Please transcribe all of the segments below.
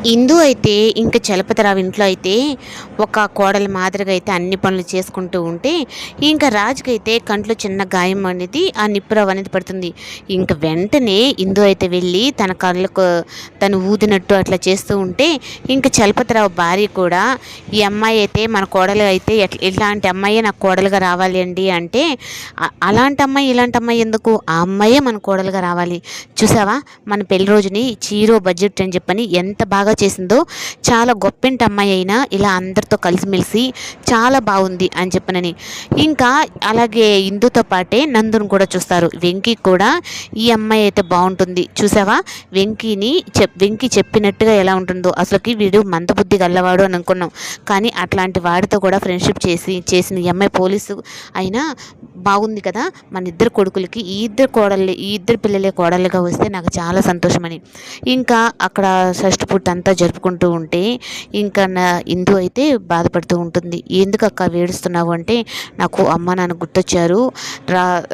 ఇందు అయితే ఇంక చలపతిరావు ఇంట్లో అయితే ఒక కోడల మాదిరిగా అయితే అన్ని పనులు చేసుకుంటూ ఉంటే, ఇంకా రాజుకైతే కంట్లో చిన్న గాయం అనేది ఆ నిప్పురవ్వ అనేది పడుతుంది. ఇంక వెంటనే ఇందు అయితే వెళ్ళి తన కళ్ళకు తను ఊదినట్టు అట్లా చేస్తూ ఉంటే, ఇంక చలపతిరావు భార్య కూడా ఈ అమ్మాయి అయితే మన కోడలు అయితే ఇలాంటి అమ్మాయే నాకు కోడలుగా రావాలి అండి అంటే, అలాంటి అమ్మాయి ఇలాంటి అమ్మాయి ఎందుకు, ఆ అమ్మాయే మన కోడలుగా రావాలి. చూసావా మన పెళ్లి రోజుని చీరో బడ్జెట్ అని చెప్పని ఎంత బాగా చేసిందో, చాలా గొప్పింటి అమ్మాయి అయినా ఇలా అందరితో కలిసిమెలిసి చాలా బాగుంది అని చెప్పనని. ఇంకా అలాగే ఇందుతో పాటే నందును కూడా చూస్తారు. వెంకీ కూడా ఈ అమ్మాయి అయితే బాగుంటుంది చూసావా, వెంకీ చెప్పినట్టుగా ఎలా ఉంటుందో, అసలుకి వీడు మందబుద్ధి గల్లవాడు అని అనుకున్నాం, కానీ అట్లాంటి వాడితో కూడా ఫ్రెండ్షిప్ చేసిన ఈ అమ్మాయి పోలీసు అయినా బాగుంది కదా, మన ఇద్దరు కొడుకులకి ఈ ఇద్దరు పిల్లలే కోడళ్ళుగా వస్తే నాకు చాలా సంతోషమని. ఇంకా అక్కడ షష్ఠి పుట్టు అంతా జరుపుకుంటూ ఉంటే ఇంకా ఇందు అయితే బాధపడుతూ ఉంటుంది. ఎందుకు అక్క వేడుస్తున్నావు అంటే, నాకు అమ్మ నాన్న గుర్తొచ్చారు.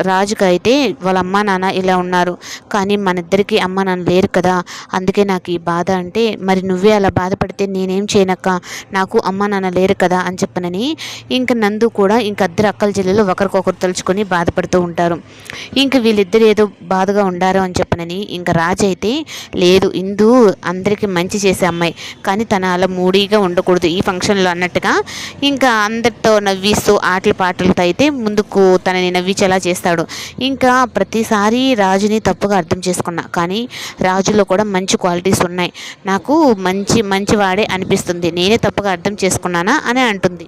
రాజుకి అయితే వాళ్ళ అమ్మ నాన్న ఇలా ఉన్నారు, కానీ మన ఇద్దరికి అమ్మ నాన్న లేరు కదా, అందుకే నాకు ఈ బాధ అంటే, మరి నువ్వే అలా బాధపడితే నేనేం చేయనక్క, నాకు అమ్మ నాన్న లేరు కదా అని చెప్పనని. ఇంక నందు కూడా ఇంక ఇద్దరు అక్కల చెల్లెలు ఒకరికొకరు తలుచుకొని బాధపడుతూ ఉంటారు. ఇంక వీళ్ళిద్దరు ఏదో బాధగా ఉండారు అని చెప్పనని ఇంక రాజు అయితే, లేదు ఇందు అందరికీ మంచి చేసే అమ్మాయి, కానీ తన అలా మూడీగా ఉండకూడదు ఈ ఫంక్షన్లో అన్నట్టుగా ఇంకా అందరితో నవ్విస్తూ ఆటల పాటలతో అయితే ముందుకు తనని నవ్వించేలా చేస్తాడు. ఇంకా ప్రతిసారి రాజుని తప్పుగా అర్థం చేసుకున్నా, కానీ రాజులో కూడా మంచి క్వాలిటీస్ ఉన్నాయి, నాకు మంచివాడే అనిపిస్తుంది, నేనే తప్పుగా అర్థం చేసుకున్నానా అని అంటుంది.